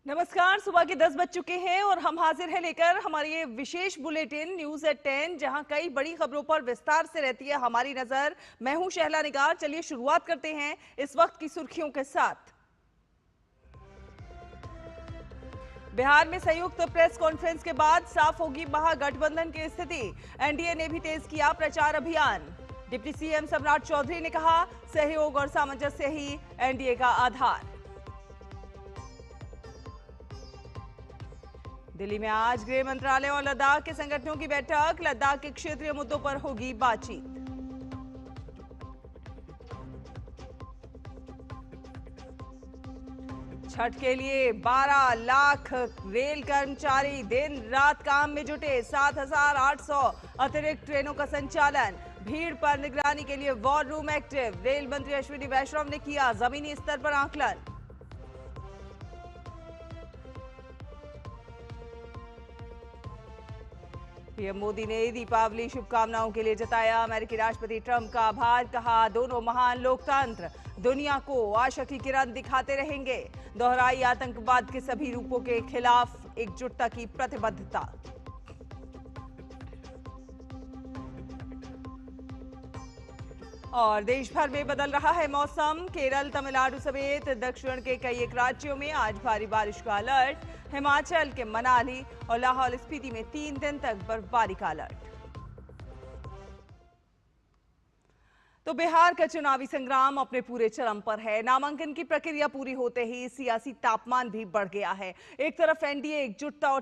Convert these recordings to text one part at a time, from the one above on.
नमस्कार। सुबह के 10 बज चुके हैं और हम हाजिर हैं लेकर हमारी ये विशेष बुलेटिन न्यूज एट 10, जहां कई बड़ी खबरों पर विस्तार से रहती है हमारी नजर। मैं हूं शहला निगार। चलिए शुरुआत करते हैं इस वक्त की सुर्खियों के साथ। बिहार में संयुक्त प्रेस कॉन्फ्रेंस के बाद साफ होगी महागठबंधन की स्थिति। एनडीए ने भी तेज किया प्रचार अभियान। डिप्टी सीएम सम्राट चौधरी ने कहा, सहयोग और सामंजस्य ही एनडीए का आधार। दिल्ली में आज गृह मंत्रालय और लद्दाख के संगठनों की बैठक। लद्दाख के क्षेत्रीय मुद्दों पर होगी बातचीत। छठ के लिए 12 लाख रेल कर्मचारी दिन रात काम में जुटे। 7,800 अतिरिक्त ट्रेनों का संचालन। भीड़ पर निगरानी के लिए वॉर रूम एक्टिव। रेल मंत्री अश्विनी वैष्णव ने किया जमीनी स्तर पर आकलन। पीएम मोदी ने दीपावली शुभकामनाओं के लिए जताया अमेरिकी राष्ट्रपति ट्रंप का आभार। कहा, दोनों महान लोकतंत्र दुनिया को आशा की किरण दिखाते रहेंगे। दोहराई आतंकवाद के सभी रूपों के खिलाफ एकजुटता की प्रतिबद्धता। और देश भर में बदल रहा है मौसम। केरल, तमिलनाडु समेत दक्षिण के कई एक राज्यों में आज भारी बारिश का अलर्ट। हिमाचल के मनाली और लाहौल स्पीति में 3 दिन तक बर्फबारी का अलर्ट। तो बिहार का चुनावी संग्राम अपने पूरे चरम पर है। नामांकन की प्रक्रिया पूरी होते ही सियासी तापमान भी बढ़ गया है। एक तरफ एनडीए एकजुटता और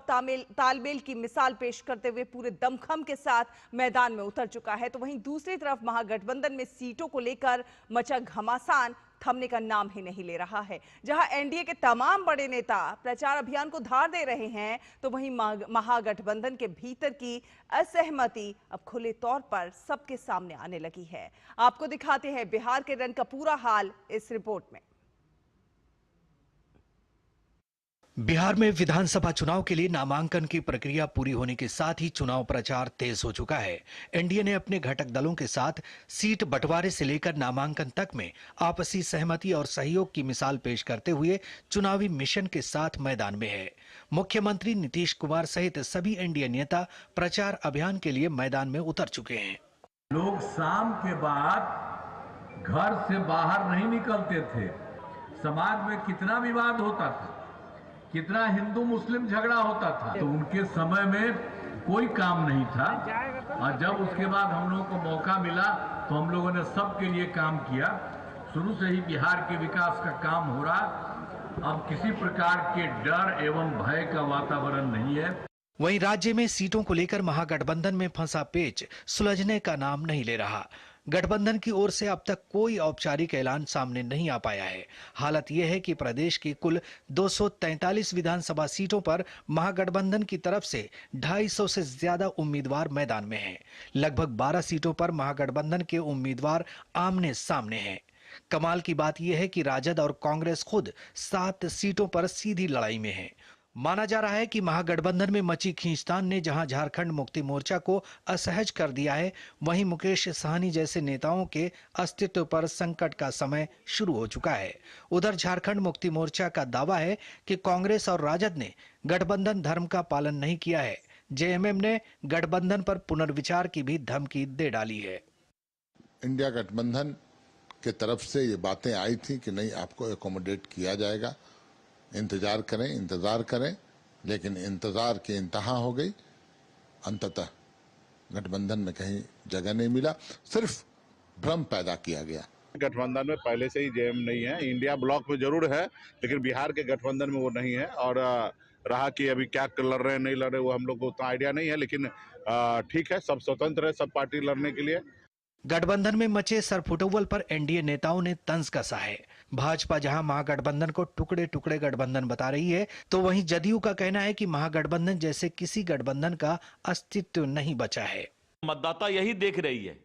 तालमेल की मिसाल पेश करते हुए पूरे दमखम के साथ मैदान में उतर चुका है, तो वहीं दूसरी तरफ महागठबंधन में सीटों को लेकर मचा घमासान थमने का नाम ही नहीं ले रहा है। जहां एनडीए के तमाम बड़े नेता प्रचार अभियान को धार दे रहे हैं, तो वहीं महागठबंधन के भीतर की असहमति अब खुले तौर पर सबके सामने आने लगी है। आपको दिखाते हैं बिहार के रण का पूरा हाल इस रिपोर्ट में। बिहार में विधानसभा चुनाव के लिए नामांकन की प्रक्रिया पूरी होने के साथ ही चुनाव प्रचार तेज हो चुका है। एनडीए ने अपने घटक दलों के साथ सीट बंटवारे से लेकर नामांकन तक में आपसी सहमति और सहयोग की मिसाल पेश करते हुए चुनावी मिशन के साथ मैदान में है। मुख्यमंत्री नीतीश कुमार सहित सभी एनडीए नेता प्रचार अभियान के लिए मैदान में उतर चुके हैं। लोग शाम के बाद घर से बाहर नहीं निकलते थे। समाज में कितना विवाद होता था, कितना हिंदू मुस्लिम झगड़ा होता था, तो उनके समय में कोई काम नहीं था। और जब उसके बाद हम लोगों को मौका मिला तो हम लोगों ने सबके लिए काम किया। शुरू से ही बिहार के विकास का काम हो रहा। अब किसी प्रकार के डर एवं भय का वातावरण नहीं है। वहीं राज्य में सीटों को लेकर महागठबंधन में फंसा पेच सुलझने का नाम नहीं ले रहा। गठबंधन की ओर से अब तक कोई औपचारिक ऐलान सामने नहीं आ पाया है। हालत यह है कि प्रदेश की कुल 243 विधानसभा सीटों पर महागठबंधन की तरफ से 250 से ज्यादा उम्मीदवार मैदान में हैं। लगभग 12 सीटों पर महागठबंधन के उम्मीदवार आमने सामने हैं। कमाल की बात यह है कि राजद और कांग्रेस खुद 7 सीटों पर सीधी लड़ाई में है। माना जा रहा है कि महागठबंधन में मची खींचतान ने जहां झारखंड मुक्ति मोर्चा को असहज कर दिया है, वहीं मुकेश सहनी जैसे नेताओं के अस्तित्व पर संकट का समय शुरू हो चुका है। उधर झारखंड मुक्ति मोर्चा का दावा है कि कांग्रेस और राजद ने गठबंधन धर्म का पालन नहीं किया है। जेएमएम ने गठबंधन पर पुनर्विचार की भी धमकी दे डाली है। इंडिया गठबंधन के तरफ से ये बातें आई थी कि नहीं, आपको एकोमोडेट किया जाएगा, इंतजार करें, लेकिन इंतजार की इंतहा हो गई। अंततः गठबंधन में कहीं जगह नहीं मिला, सिर्फ भ्रम पैदा किया गया। गठबंधन में पहले से ही जेएम नहीं है। इंडिया ब्लॉक में जरूर है, लेकिन बिहार के गठबंधन में वो नहीं है। और रहा कि अभी क्या लड़ रहे हैं नहीं लड़ रहे, वो हम लोग को उतना आइडिया नहीं है। लेकिन ठीक है, सब स्वतंत्र है, सब पार्टी लड़ने के लिए। गठबंधन में मचे सरफुटोवल पर एनडीए नेताओं ने तंज कसा है। भाजपा जहां महागठबंधन को टुकड़े टुकड़े गठबंधन बता रही है, तो वहीं जदयू का कहना है कि महागठबंधन जैसे किसी गठबंधन का अस्तित्व नहीं बचा है। मतदाता यही देख रही है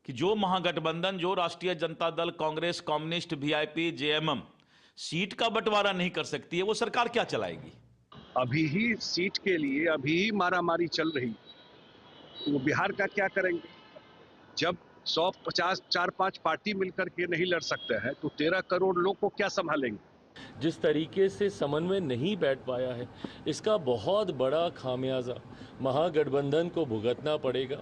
कि जो महागठबंधन, जो राष्ट्रीय Janata Dal, Congress, communist, VIP, JMM seat का बंटवारा नहीं कर सकती है, वो सरकार क्या चलाएगी। अभी ही सीट के लिए अभी ही मारामारी चल रही, वो बिहार का क्या करेंगे। जब 150 4-5 पार्टी मिलकर के नहीं लड़ सकते हैं, तो 13 करोड़ लोग को क्या संभालेंगे। जिस तरीके से समन्वय नहीं बैठ पाया है, इसका बहुत बड़ा खामियाजा महागठबंधन को भुगतना पड़ेगा।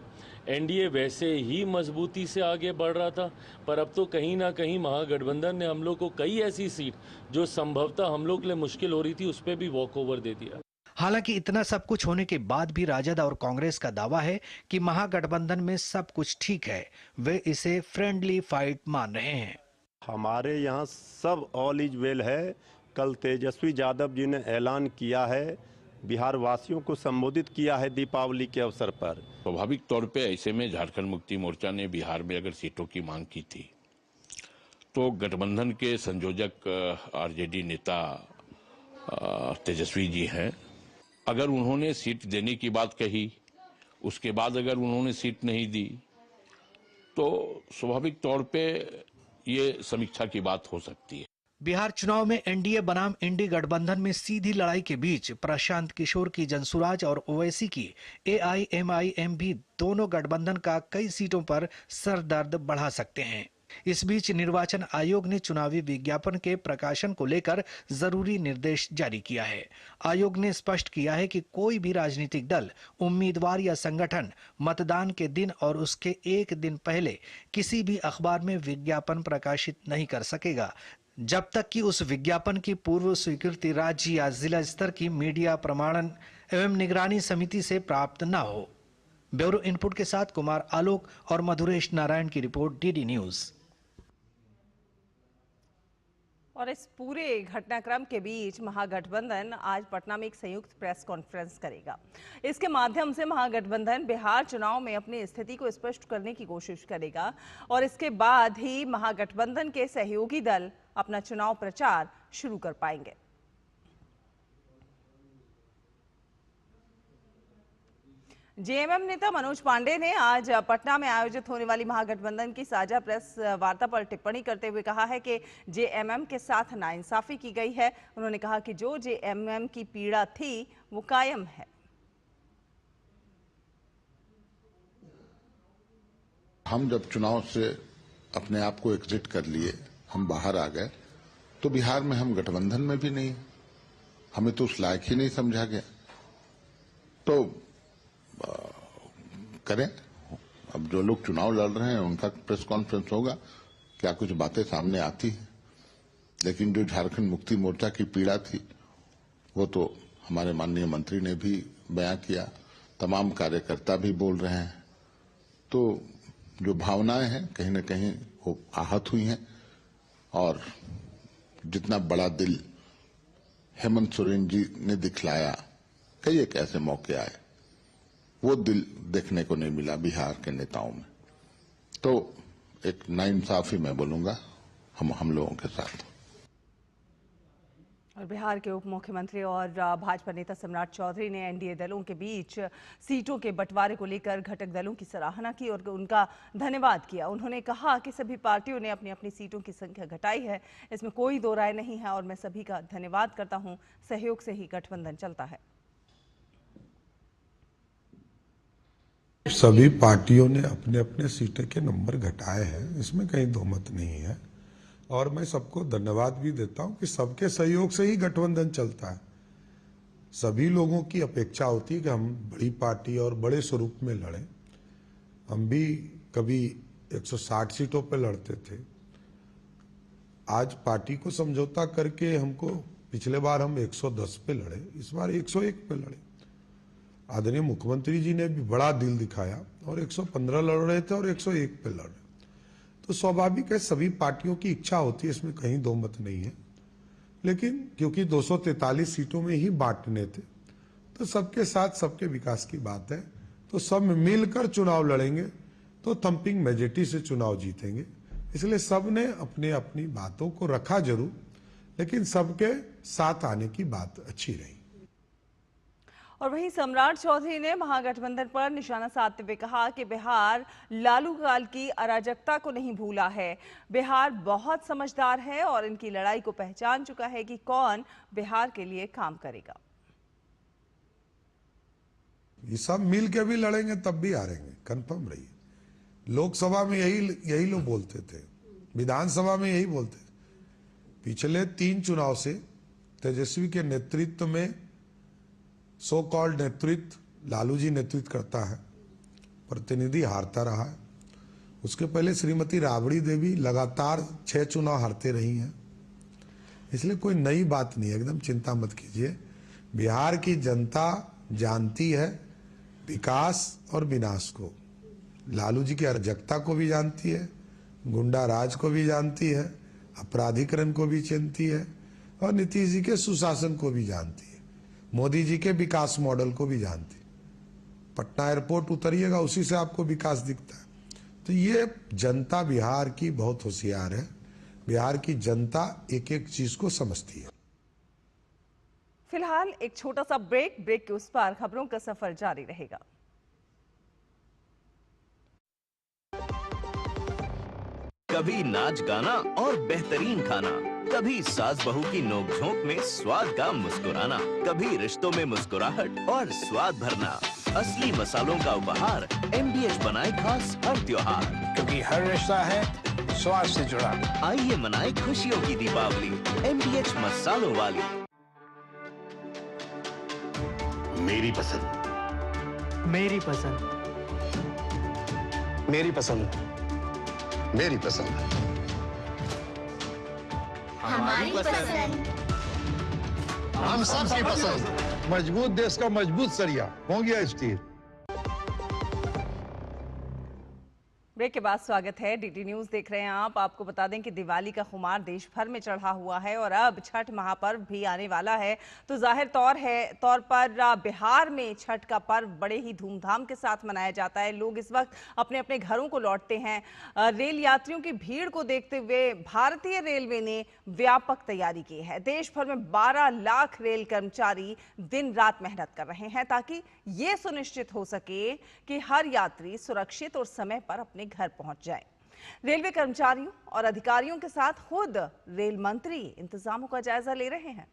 एनडीए वैसे ही मजबूती से आगे बढ़ रहा था, पर अब तो कहीं ना कहीं महागठबंधन ने हम लोग को कई ऐसी सीट जो संभवतः हम लोग के लिए मुश्किल हो रही थी, उस पर भी वॉक ओवर दे दिया। हालांकि इतना सब कुछ होने के बाद भी राजद और कांग्रेस का दावा है कि महागठबंधन में सब कुछ ठीक है। वे इसे फ्रेंडली फाइट मान रहे हैं। हमारे यहाँ सब ऑल इज वेल है। कल तेजस्वी यादव जी ने ऐलान किया है, बिहार वासियों को संबोधित किया है दीपावली के अवसर पर। स्वाभाविक तौर पे ऐसे में झारखंड मुक्ति मोर्चा ने बिहार में अगर सीटों की मांग की थी तो गठबंधन के संयोजक आरजेडी नेता तेजस्वी जी हैं। अगर उन्होंने सीट देने की बात कही, उसके बाद अगर उन्होंने सीट नहीं दी तो स्वाभाविक तौर पे ये समीक्षा की बात हो सकती है। बिहार चुनाव में एनडीए बनाम इंडी गठबंधन में सीधी लड़ाई के बीच प्रशांत किशोर की जनसुराज और ओवैसी की एआईएमआईएम भी दोनों गठबंधन का कई सीटों पर सरदर्द बढ़ा सकते हैं। इस बीच निर्वाचन आयोग ने चुनावी विज्ञापन के प्रकाशन को लेकर जरूरी निर्देश जारी किया है। आयोग ने स्पष्ट किया है कि कोई भी राजनीतिक दल, उम्मीदवार या संगठन मतदान के दिन और उसके एक दिन पहले किसी भी अखबार में विज्ञापन प्रकाशित नहीं कर सकेगा जब तक कि उस विज्ञापन की पूर्व स्वीकृति राज्य या जिला स्तर की मीडिया प्रमाणन एवं निगरानी समिति से प्राप्त न हो। ब्यूरो इनपुट के साथ कुमार आलोक और मधुरेश नारायण की रिपोर्ट, डीडी न्यूज। और इस पूरे घटनाक्रम के बीच महागठबंधन आज पटना में एक संयुक्त प्रेस कॉन्फ्रेंस करेगा। इसके माध्यम से महागठबंधन बिहार चुनाव में अपनी स्थिति को स्पष्ट करने की कोशिश करेगा और इसके बाद ही महागठबंधन के सहयोगी दल अपना चुनाव प्रचार शुरू कर पाएंगे। जेएमएम नेता मनोज पांडे ने आज पटना में आयोजित होने वाली महागठबंधन की साझा प्रेस वार्ता पर टिप्पणी करते हुए कहा है कि जेएमएम के साथ नाइंसाफी की गई है। उन्होंने कहा कि जो जेएमएम की पीड़ा थी वो कायम है। हम जब चुनाव से अपने आप को एग्जिट कर लिए, हम बाहर आ गए, तो बिहार में हम गठबंधन में भी नहीं, हमें तो उस लायक ही नहीं समझा गया। तो करें, अब जो लोग चुनाव लड़ रहे हैं उनका प्रेस कॉन्फ्रेंस होगा, क्या कुछ बातें सामने आती हैं। लेकिन जो झारखंड मुक्ति मोर्चा की पीड़ा थी वो तो हमारे माननीय मंत्री ने भी बयां किया, तमाम कार्यकर्ता भी बोल रहे हैं। तो जो भावनाएं हैं कहीं न कहीं वो आहत हुई हैं और जितना बड़ा दिल हेमंत सोरेन जी ने दिखलाया, कई एक ऐसे मौके आए, वो दिल देखने को नहीं मिला बिहार के नेताओं में। तो एक नाइंसाफी मैं बोलूंगा हम लोगों के साथ। और बिहार के उप मुख्यमंत्री और भाजपा नेता सम्राट चौधरी ने एनडीए दलों के बीच सीटों के बंटवारे को लेकर घटक दलों की सराहना की और उनका धन्यवाद किया। उन्होंने कहा कि सभी पार्टियों ने अपनी अपनी सीटों की संख्या घटाई है, इसमें कोई दो राय नहीं है और मैं सभी का धन्यवाद करता हूं। सहयोग से ही गठबंधन चलता है। सभी पार्टियों ने अपने अपने सीटों के नंबर घटाए हैं, इसमें कहीं दो मत नहीं है और मैं सबको धन्यवाद भी देता हूं कि सबके सहयोग से ही गठबंधन चलता है। सभी लोगों की अपेक्षा होती है कि हम बड़ी पार्टी और बड़े स्वरूप में लड़ें। हम भी कभी 160 सीटों पर लड़ते थे, आज पार्टी को समझौता करके हमको, पिछले बार हम 110 पे लड़े, इस बार 101 पे लड़े। आदरणीय मुख्यमंत्री जी ने भी बड़ा दिल दिखाया और 115 लड़ रहे थे और 101 पे लड़ रहे। तो स्वाभाविक है, सभी पार्टियों की इच्छा होती है, इसमें कहीं दो मत नहीं है। लेकिन क्योंकि 243 सीटों में ही बांटने थे, तो सबके साथ सबके विकास की बात है, तो सब मिलकर चुनाव लड़ेंगे तो थंपिंग मेजॉरिटी से चुनाव जीतेंगे। इसलिए सब ने अपने अपनी बातों को रखा जरूर, लेकिन सबके साथ आने की बात अच्छी रही। और वहीं सम्राट चौधरी ने महागठबंधन पर निशाना साधते हुए कहा कि बिहार लालू काल की अराजकता को नहीं भूला है। बिहार बहुत समझदार है और इनकी लड़ाई को पहचान चुका है कि कौन बिहार के लिए काम करेगा। ये सब मिल के भी लड़ेंगे तब भी हारेंगे, कंफर्म रहिए। लोकसभा में यही लोग बोलते थे, विधानसभा में यही बोलते थे। पिछले 3 चुनाव से तेजस्वी के नेतृत्व में सो कॉल्ड नेतृत्व लालू जी नेतृत्व करता है, प्रतिनिधि हारता रहा है। उसके पहले श्रीमती राबड़ी देवी लगातार 6 चुनाव हारते रही हैं। इसलिए कोई नई बात नहीं है, एकदम चिंता मत कीजिए। बिहार की जनता जानती है विकास और विनाश को, लालू जी की अराजकता को भी जानती है, गुंडा राज को भी जानती है, अपराधीकरण को भी जानती है और नीतीश जी के सुशासन को भी जानती है, मोदी जी के विकास मॉडल को भी जानती है। पटना एयरपोर्ट उतरिएगा, उसी से आपको विकास दिखता है। तो ये जनता बिहार की बहुत होशियार है। बिहार की जनता एक एक चीज को समझती है। फिलहाल एक छोटा सा ब्रेक के उस पार खबरों का सफर जारी रहेगा। कभी नाच गाना और बेहतरीन खाना, कभी सास बहू की नोक-झोंक में स्वाद का मुस्कुराना, कभी रिश्तों में मुस्कुराहट और स्वाद भरना। असली मसालों का उपहार MBH बनाए खास हर त्योहार, क्योंकि हर रिश्ता है स्वाद से जुड़ा। आइए मनाए खुशियों की दीपावली MBH मसालों वाली। मेरी पसंद, मेरी पसंद, मेरी पसंद, मेरी पसंद, हमारी पसंद, हम सबकी पसंद। मजबूत देश का मजबूत सरिया हो गया स्टील। ब्रेक के बाद स्वागत है। DD न्यूज देख रहे हैं आप। आपको बता दें कि दिवाली का खुमार देश भर में चढ़ा हुआ है और अब छठ महापर्व भी आने वाला है। तो जाहिर तौर पर बिहार में छठ का पर्व बड़े ही धूमधाम के साथ मनाया जाता है। लोग इस वक्त अपने अपने घरों को लौटते हैं। रेल यात्रियों की भीड़ को देखते हुए भारतीय रेलवे ने व्यापक तैयारी की है। देश भर में 12 लाख रेल कर्मचारी दिन रात मेहनत कर रहे हैं ताकि ये सुनिश्चित हो सके कि हर यात्री सुरक्षित और समय पर अपने घर पहुंच जाए। रेलवे कर्मचारियों और अधिकारियों के साथ खुद रेल मंत्री इंतजामों का जायजा ले रहे हैं।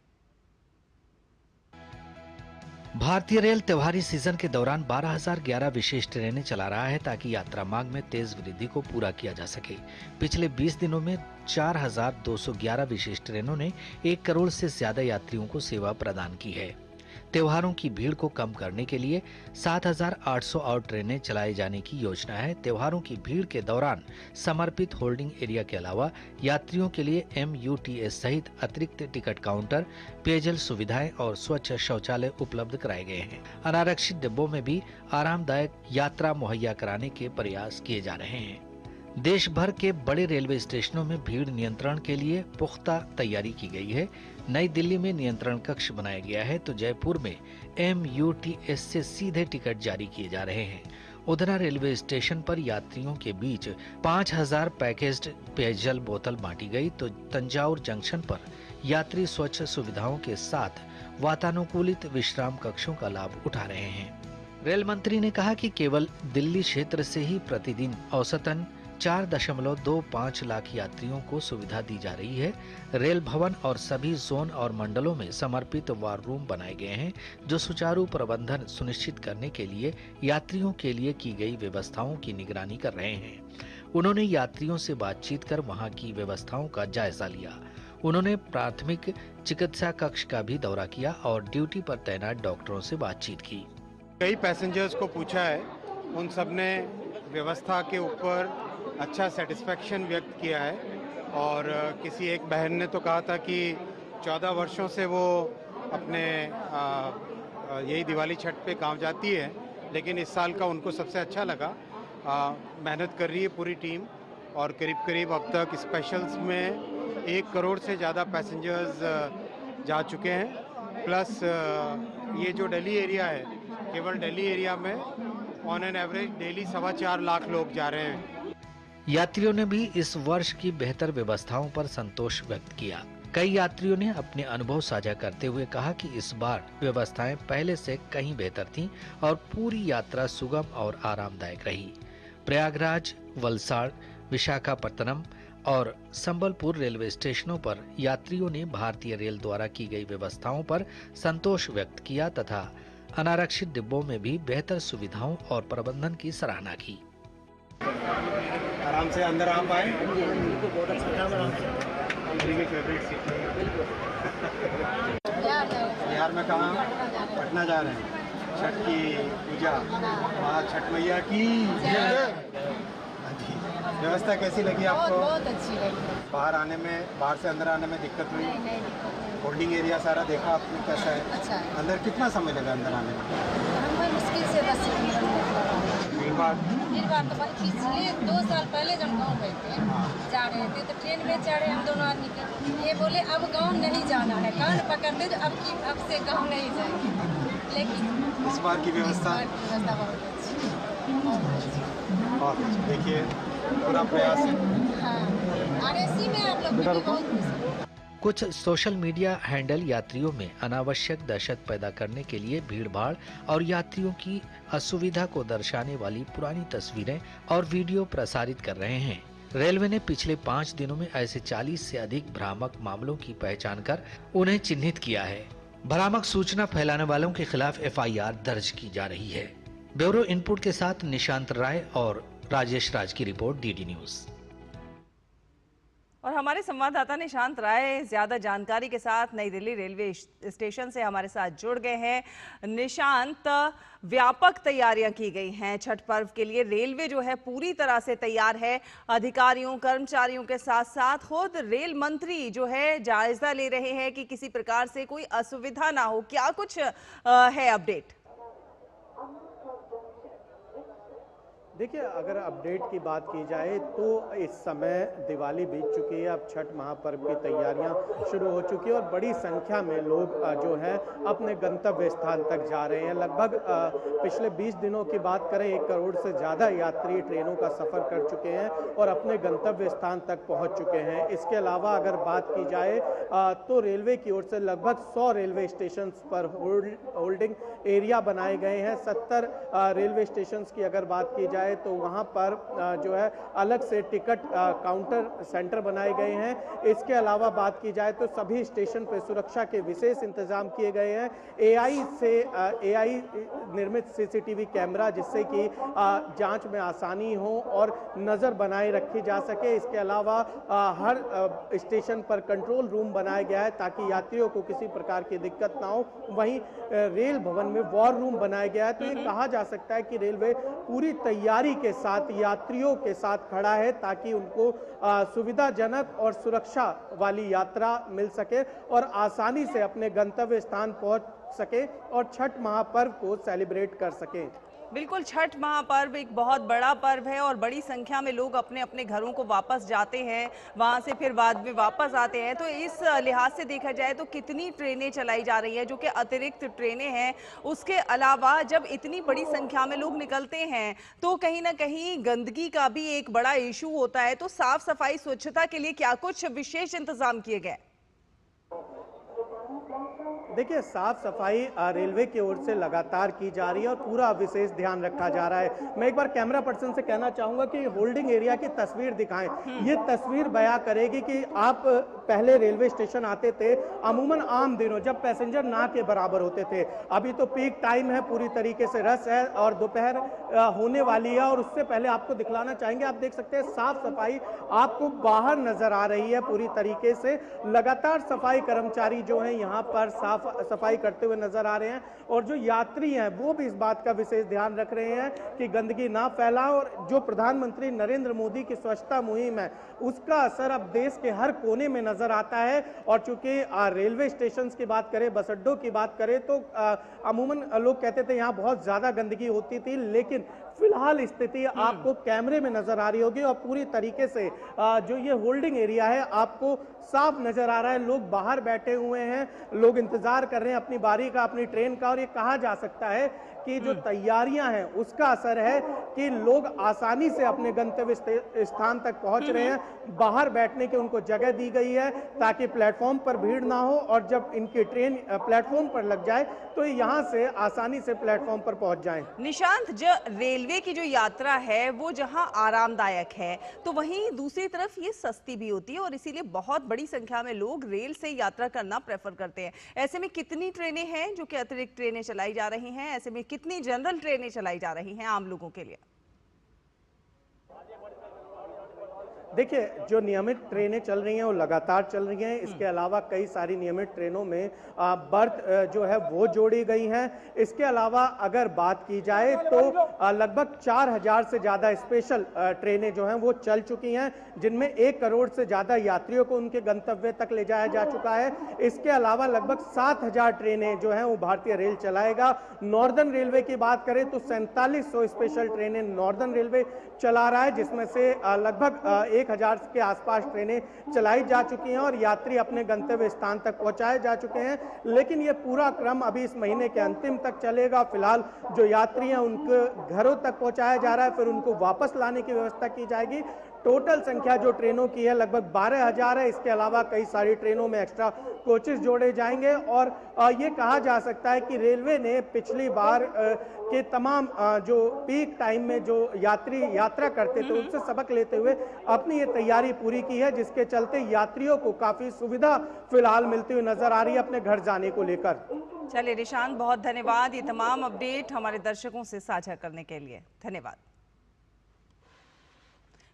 भारतीय रेल त्योहारी सीजन के दौरान 12,011 विशेष ट्रेनें चला रहा है ताकि यात्रा मांग में तेज वृद्धि को पूरा किया जा सके। पिछले 20 दिनों में 4,211 विशेष ट्रेनों ने 1 करोड़ से ज्यादा यात्रियों को सेवा प्रदान की है। त्योहारों की भीड़ को कम करने के लिए 7,800 और ट्रेनें चलाए जाने की योजना है। त्योहारों की भीड़ के दौरान समर्पित होल्डिंग एरिया के अलावा यात्रियों के लिए MUTS सहित अतिरिक्त टिकट काउंटर, पेयजल सुविधाएं और स्वच्छ शौचालय उपलब्ध कराए गए हैं। अनारक्षित डिब्बों में भी आरामदायक यात्रा मुहैया कराने के प्रयास किए जा रहे हैं। देश भर के बड़े रेलवे स्टेशनों में भीड़ नियंत्रण के लिए पुख्ता तैयारी की गई है। नई दिल्ली में नियंत्रण कक्ष बनाया गया है तो जयपुर में MUTS से सीधे टिकट जारी किए जा रहे हैं। उधना रेलवे स्टेशन पर यात्रियों के बीच 5,000 पैकेज्ड पेयजल बोतल बांटी गई तो तंजावुर जंक्शन पर यात्री स्वच्छ सुविधाओं के साथ वातानुकूलित विश्राम कक्षों का लाभ उठा रहे हैं। रेल मंत्री ने कहा कि केवल दिल्ली क्षेत्र से ही प्रतिदिन औसतन 4.25 लाख यात्रियों को सुविधा दी जा रही है। रेल भवन और सभी जोन और मंडलों में समर्पित वार रूम बनाए गए हैं जो सुचारू प्रबंधन सुनिश्चित करने के लिए यात्रियों के लिए की गई व्यवस्थाओं की निगरानी कर रहे हैं। उन्होंने यात्रियों से बातचीत कर वहां की व्यवस्थाओं का जायजा लिया। उन्होंने प्राथमिक चिकित्सा कक्ष का भी दौरा किया और ड्यूटी पर तैनात डॉक्टरों से बातचीत की। कई पैसेंजर्स को पूछा है, उन सब ने व्यवस्था के ऊपर अच्छा सेटिस्फेक्शन व्यक्त किया है। और किसी एक बहन ने तो कहा था कि 14 वर्षों से वो अपने यही दिवाली छठ पे गांव जाती है, लेकिन इस साल का उनको सबसे अच्छा लगा। मेहनत कर रही है पूरी टीम और करीब करीब अब तक स्पेशल्स में 1 करोड़ से ज़्यादा पैसेंजर्स जा चुके हैं। प्लस ये जो दिल्ली एरिया है, केवल दिल्ली एरिया में on an average daily 4.25 lakh लोग जा रहे हैं। यात्रियों ने भी इस वर्ष की बेहतर व्यवस्थाओं पर संतोष व्यक्त किया। कई यात्रियों ने अपने अनुभव साझा करते हुए कहा कि इस बार व्यवस्थाएं पहले से कहीं बेहतर थीं और पूरी यात्रा सुगम और आरामदायक रही। प्रयागराज, वलसाड़, विशाखापत्तनम और संबलपुर रेलवे स्टेशनों पर यात्रियों ने भारतीय रेल द्वारा की गई व्यवस्थाओं पर संतोष व्यक्त किया तथा अनारक्षित डिब्बों में भी बेहतर सुविधाओं और प्रबंधन की सराहना की। आराम से अंदर आ पाए। दिल्ली की फेवरेट सिटी बिहार में कहाँ? पटना जा रहे हैं छठ की पूजा, वहाँ छठ मैया की व्यवस्था कैसी लगी आपको? बहुत अच्छी लगी। बाहर से अंदर आने में दिक्कत हुई? होल्डिंग एरिया सारा देखा आपने, कैसा है? अच्छा है। अंदर कितना समय लगा अंदर आने में? हमें मुश्किल से 10 मिनट। भीड़ भाड़ तो पिछले 2 साल पहले जब गाँव गए थे, जा रहे थे तो ट्रेन में चढ़े हम दोनों आदमी के, ये बोले अब गाँव नहीं जाना है, कान पकड़ते तो अब से गाँव नहीं जाएंगे। लेकिन इस बार की व्यवस्था बहुत अच्छी। बहुत अच्छी, देखिए पूरा प्रयास है। हाँ, और इसी में आप लोग भी बहुत खुश हैं। कुछ सोशल मीडिया हैंडल यात्रियों में अनावश्यक दहशत पैदा करने के लिए भीड़भाड़ और यात्रियों की असुविधा को दर्शाने वाली पुरानी तस्वीरें और वीडियो प्रसारित कर रहे हैं। रेलवे ने पिछले 5 दिनों में ऐसे 40 से अधिक भ्रामक मामलों की पहचान कर उन्हें चिन्हित किया है। भ्रामक सूचना फैलाने वालों के खिलाफ FIR दर्ज की जा रही है। ब्यूरो इनपुट के साथ निशांत राय और राजेश राज की रिपोर्ट, DD न्यूज। और हमारे संवाददाता निशांत राय ज्यादा जानकारी के साथ नई दिल्ली रेलवे स्टेशन से हमारे साथ जुड़ गए हैं। निशांत, व्यापक तैयारियां की गई हैं छठ पर्व के लिए, रेलवे जो है पूरी तरह से तैयार है। अधिकारियों कर्मचारियों के साथ साथ खुद रेल मंत्री जो है जायजा ले रहे हैं कि किसी प्रकार से कोई असुविधा ना हो। क्या कुछ है अपडेट? देखिए, अगर अपडेट की बात की जाए तो इस समय दिवाली बीत चुकी है, अब छठ महापर्व की तैयारियां शुरू हो चुकी है और बड़ी संख्या में लोग जो है अपने गंतव्य स्थान तक जा रहे हैं। लगभग पिछले 20 दिनों की बात करें 1 करोड़ से ज़्यादा यात्री ट्रेनों का सफ़र कर चुके हैं और अपने गंतव्य स्थान तक पहुंच चुके हैं। इसके अलावा अगर बात की जाए तो रेलवे की ओर से लगभग 100 रेलवे स्टेशन पर होल्डिंग एरिया बनाए गए हैं। 70 रेलवे स्टेशन की अगर बात की जाए तो वहां पर जो है अलग से टिकट काउंटर सेंटर बनाए गए हैं। इसके अलावा बात की जाए तो सभी स्टेशन पर सुरक्षा के विशेष इंतजाम किए गए हैं। AI निर्मित CCTV कैमरा, जिससे कि जांच में आसानी हो और नजर बनाए रखी जा सके। इसके अलावा हर स्टेशन पर कंट्रोल रूम बनाया गया है ताकि यात्रियों को किसी प्रकार की दिक्कत ना हो। वहीं रेल भवन में वॉर रूम बनाया गया है। तो ये कहा जा सकता है कि रेलवे पूरी तैयारी के साथ यात्रियों के साथ खड़ा है ताकि उनको सुविधाजनक और सुरक्षा वाली यात्रा मिल सके और आसानी से अपने गंतव्य स्थान पहुंच सके और छठ महापर्व को सेलिब्रेट कर सके। बिल्कुल, छठ महापर्व एक बहुत बड़ा पर्व है और बड़ी संख्या में लोग अपने अपने घरों को वापस जाते हैं, वहां से फिर बाद में वापस आते हैं। तो इस लिहाज से देखा जाए तो कितनी ट्रेनें चलाई जा रही हैं जो कि अतिरिक्त ट्रेनें हैं। उसके अलावा जब इतनी बड़ी संख्या में लोग निकलते हैं तो कहीं ना कहीं गंदगी का भी एक बड़ा इशू होता है। तो साफ सफाई स्वच्छता के लिए क्या कुछ विशेष इंतजाम किए गए? देखिए, साफ सफाई रेलवे की ओर से लगातार की जा रही है और पूरा विशेष ध्यान रखा जा रहा है। मैं एक बार कैमरा पर्सन से कहना चाहूंगा कि होल्डिंग एरिया की तस्वीर दिखाएं। ये तस्वीर बयां करेगी कि आप पहले रेलवे स्टेशन आते थे अमूमन आम दिनों जब पैसेंजर ना के बराबर होते थे। अभी तो पीक टाइम है, पूरी तरीके से रश है और दोपहर होने वाली है और उससे पहले आपको दिखलाना चाहेंगे, आप देख सकते हैं साफ सफाई आपको बाहर नजर आ रही है पूरी तरीके से। लगातार सफाई कर्मचारी जो है यहाँ पर साफ सफाई करते हुए नजर आ रहे हैं और जो यात्री हैं वो भी इस बात का विशेष ध्यान रख रहे हैं कि गंदगी ना फैलाए। और जो प्रधानमंत्री नरेंद्र मोदी की स्वच्छता मुहिम है उसका असर अब देश के हर कोने में नजर आता है। और चूंकि रेलवे स्टेशन की बात करें, बस अड्डों की बात करें तो अमूमन लोग कहते थे यहाँ बहुत ज्यादा गंदगी होती थी, लेकिन फिलहाल स्थिति आपको कैमरे में नजर आ रही होगी और पूरी तरीके से जो ये होल्डिंग एरिया है आपको साफ नजर आ रहा है। लोग बाहर बैठे हुए हैं, लोग इंतजार कर रहे हैं अपनी बारी का, अपनी ट्रेन का। और ये कहा जा सकता है कि जो तैयारियां हैं उसका असर है कि लोग आसानी से अपने गंतव्य स्थान तक पहुंच रहे हैं। बाहर बैठने की उनको जगह दी गई है ताकि प्लेटफॉर्म पर भीड़ ना हो और जब इनकी ट्रेन प्लेटफॉर्म पर लग जाए तो यहां से आसानी से प्लेटफॉर्म पर पहुंच जाएं। निशांत, जो रेलवे की जो यात्रा है वो जहां आरामदायक है तो वहीं दूसरी तरफ ये सस्ती भी होती है और इसीलिए बहुत बड़ी संख्या में लोग रेल से यात्रा करना प्रेफर करते हैं। ऐसे में कितनी ट्रेनें हैं जो कि अतिरिक्त ट्रेनें चलाई जा रही हैं? ऐसे में कितनी जनरल ट्रेनें चलाई जा रही हैं आम लोगों के लिए? देखिए, जो नियमित ट्रेनें चल रही हैं वो लगातार चल रही हैं। इसके अलावा कई सारी नियमित ट्रेनों में बर्थ जो है वो जोड़ी गई हैं। इसके अलावा अगर बात की जाए तो लगभग 4000 से ज़्यादा स्पेशल ट्रेनें जो हैं वो चल चुकी हैं, जिनमें 1 करोड़ से ज़्यादा यात्रियों को उनके गंतव्य तक ले जाया जा चुका है। इसके अलावा लगभग 7000 ट्रेनें जो हैं वो भारतीय रेल चलाएगा। नॉर्दर्न रेलवे की बात करें तो 4700 स्पेशल ट्रेनें नॉर्दर्न रेलवे चला रहा है, जिसमें से लगभग 1000 के आसपास ट्रेनें चलाई जा चुकी हैं और यात्री अपने गंतव्य स्थान तक पहुंचाए जा चुके हैं। लेकिन ये पूरा क्रम अभी इस महीने के अंतिम तक चलेगा। फिलहाल जो यात्री हैं उनके घरों तक पहुंचाया जा रहा है, फिर उनको वापस लाने की व्यवस्था की जाएगी। टोटल संख्या जो ट्रेनों की है लगभग 12000 है। इसके अलावा कई सारी ट्रेनों में एक्स्ट्रा कोचेस जोड़े जाएंगे और ये कहा जा सकता है कि रेलवे ने पिछली बार के तमाम जो पीक टाइम में जो यात्री यात्रा करते थे उनसे सबक लेते हुए अपनी ये तैयारी पूरी की है, जिसके चलते यात्रियों को काफी सुविधा फिलहाल मिलती हुई नजर आ रही है अपने घर जाने को लेकर। चलिए निशांत, बहुत धन्यवाद ये तमाम अपडेट हमारे दर्शकों से साझा करने के लिए। धन्यवाद।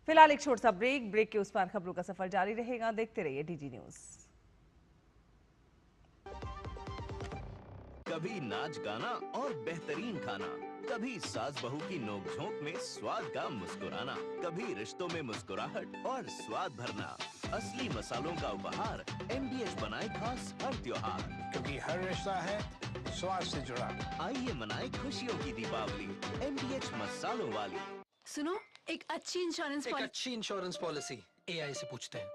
फिलहाल एक छोटा सा ब्रेक के उस पार खबरों का सफर जारी रहेगा। देखते रहिए डीडी न्यूज। कभी नाच गाना और बेहतरीन खाना, कभी सास बहू की नोक-झोंक में स्वाद का मुस्कुराना, कभी रिश्तों में मुस्कुराहट और स्वाद भरना। असली मसालों का उपहार MDH बनाए खास हर त्योहार, क्योंकि हर रिश्ता है स्वाद से जुड़ा। आइए मनाए खुशियों की दीपावली MDH मसालों वाली। सुनो, एक अच्छी इंश्योरेंस पॉलिसी AI से पूछते हैं।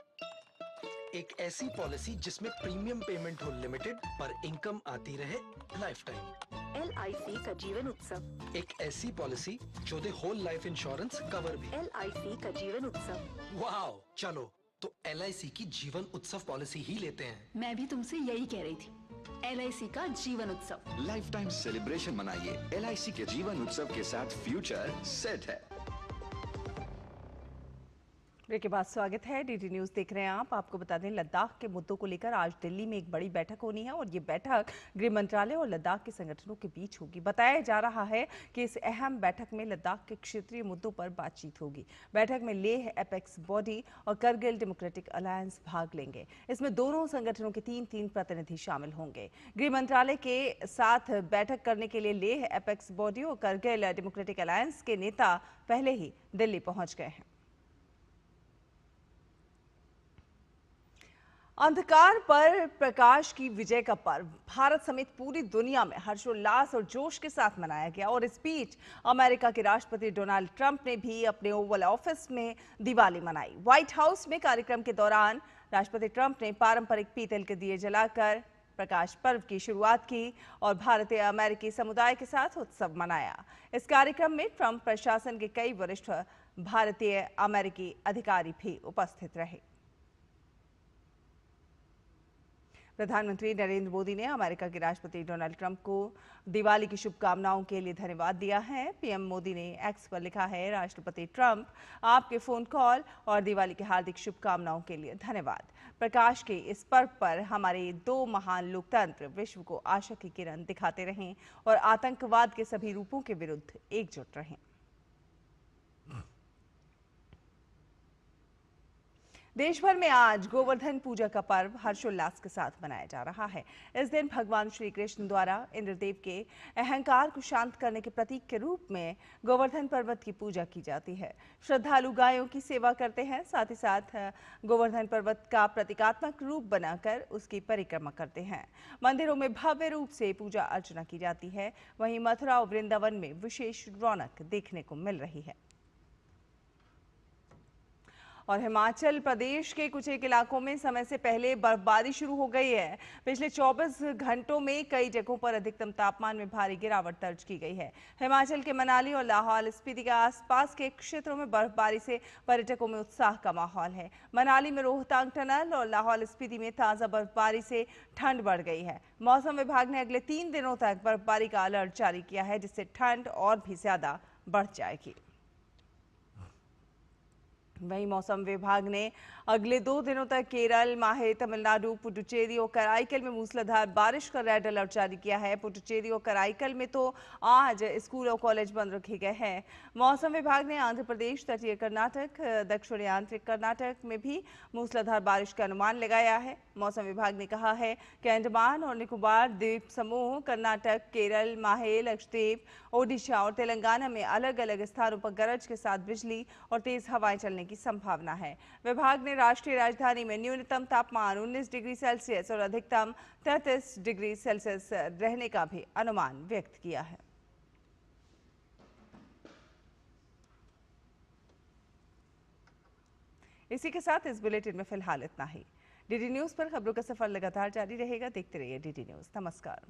एक ऐसी पॉलिसी जिसमें प्रीमियम पेमेंट हो लिमिटेड पर इनकम आती रहे लाइफ टाइम। LIC का जीवन उत्सव। एक ऐसी पॉलिसी जो दे होल लाइफ इंश्योरेंस कवर भी। LIC का जीवन उत्सव। वाह, चलो तो LIC की जीवन उत्सव पॉलिसी ही लेते हैं। मैं भी तुमसे यही कह रही थी। LIC का Jeevan Utsav. Life time celebration मनाइए। LIC के जीवन उत्सव के साथ फ्यूचर सेट है। ब्रेक के बाद स्वागत है। डीडी न्यूज देख रहे हैं आप। आपको बता दें, लद्दाख के मुद्दों को लेकर आज दिल्ली में एक बड़ी बैठक होनी है और ये बैठक गृह मंत्रालय और लद्दाख के संगठनों के बीच होगी। बताया जा रहा है कि इस अहम बैठक में लद्दाख के क्षेत्रीय मुद्दों पर बातचीत होगी। बैठक में लेह एपेक्स बॉडी और करगिल डेमोक्रेटिक अलायंस भाग लेंगे। इसमें दोनों संगठनों के 3 प्रतिनिधि शामिल होंगे। गृह मंत्रालय के साथ बैठक करने के लिए लेह एपेक्स बॉडी और करगिल डेमोक्रेटिक अलायंस के नेता पहले ही दिल्ली पहुंच गए हैं। अंधकार पर प्रकाश की विजय का पर्व भारत समेत पूरी दुनिया में हर्षोल्लास और जोश के साथ मनाया गया और इस बीच अमेरिका के राष्ट्रपति डोनाल्ड ट्रंप ने भी अपने ओवल ऑफिस में दिवाली मनाई। व्हाइट हाउस में कार्यक्रम के दौरान राष्ट्रपति ट्रंप ने पारंपरिक पीतल के दिए जलाकर प्रकाश पर्व की शुरुआत की और भारतीय अमेरिकी समुदाय के साथ उत्सव मनाया। इस कार्यक्रम में ट्रंप प्रशासन के कई वरिष्ठ भारतीय अमेरिकी अधिकारी भी उपस्थित रहे। प्रधानमंत्री नरेंद्र मोदी ने अमेरिका के राष्ट्रपति डोनाल्ड ट्रंप को दिवाली की शुभकामनाओं के लिए धन्यवाद दिया है। पीएम मोदी ने एक्स पर लिखा है, राष्ट्रपति ट्रंप, आपके फोन कॉल और दिवाली की हार्दिक शुभकामनाओं के लिए धन्यवाद। प्रकाश के इस पर्व पर हमारे 2 महान लोकतंत्र विश्व को आशा की किरण दिखाते रहें और आतंकवाद के सभी रूपों के विरुद्ध एकजुट रहें। देश भर में आज गोवर्धन पूजा का पर्व हर्षोल्लास के साथ मनाया जा रहा है। इस दिन भगवान श्री कृष्ण द्वारा इंद्रदेव के अहंकार को शांत करने के प्रतीक के रूप में गोवर्धन पर्वत की पूजा की जाती है। श्रद्धालु गायों की सेवा करते हैं, साथ ही साथ गोवर्धन पर्वत का प्रतीकात्मक रूप बनाकर उसकी परिक्रमा करते हैं। मंदिरों में भव्य रूप से पूजा अर्चना की जाती है। वहीं मथुरा और वृंदावन में विशेष रौनक देखने को मिल रही है। और हिमाचल प्रदेश के कुछ एक इलाकों में समय से पहले बर्फबारी शुरू हो गई है। पिछले 24 घंटों में कई जगहों पर अधिकतम तापमान में भारी गिरावट दर्ज की गई है। हिमाचल के मनाली और लाहौल स्पीति के आसपास के क्षेत्रों में बर्फबारी से पर्यटकों में उत्साह का माहौल है। मनाली में रोहतांग टनल और लाहौल स्पीति में ताज़ा बर्फबारी से ठंड बढ़ गई है। मौसम विभाग ने अगले 3 दिनों तक बर्फबारी का अलर्ट जारी किया है, जिससे ठंड और भी ज्यादा बढ़ जाएगी। वहीं मौसम विभाग ने अगले 2 दिनों तक केरल, माहे, तमिलनाडु, पुडुचेरी और कराईकल में मूसलाधार बारिश का रेड अलर्ट जारी किया है। पुडुचेरी और कराईकल में तो आज स्कूल और कॉलेज बंद रखे गए हैं। मौसम विभाग ने आंध्र प्रदेश, तटीय कर्नाटक, दक्षिणी आंतरिक कर्नाटक में भी मूसलाधार बारिश का अनुमान लगाया है। मौसम विभाग ने कहा है कि अंडमान और निकोबार द्वीप समूह, कर्नाटक, केरल, माहे, लक्षद्वीप, ओडिशा और तेलंगाना में अलग अलग स्थानों पर गरज के साथ बिजली और तेज हवाएं चलने की संभावना है। विभाग ने राष्ट्रीय राजधानी में न्यूनतम तापमान 19 डिग्री सेल्सियस और अधिकतम 33 डिग्री सेल्सियस रहने का भी अनुमान व्यक्त किया है। इसी के साथ इस बुलेटिन में फिलहाल इतना ही। डीडी न्यूज पर खबरों का सफर लगातार जारी रहेगा। देखते रहिए डीडी न्यूज। नमस्कार।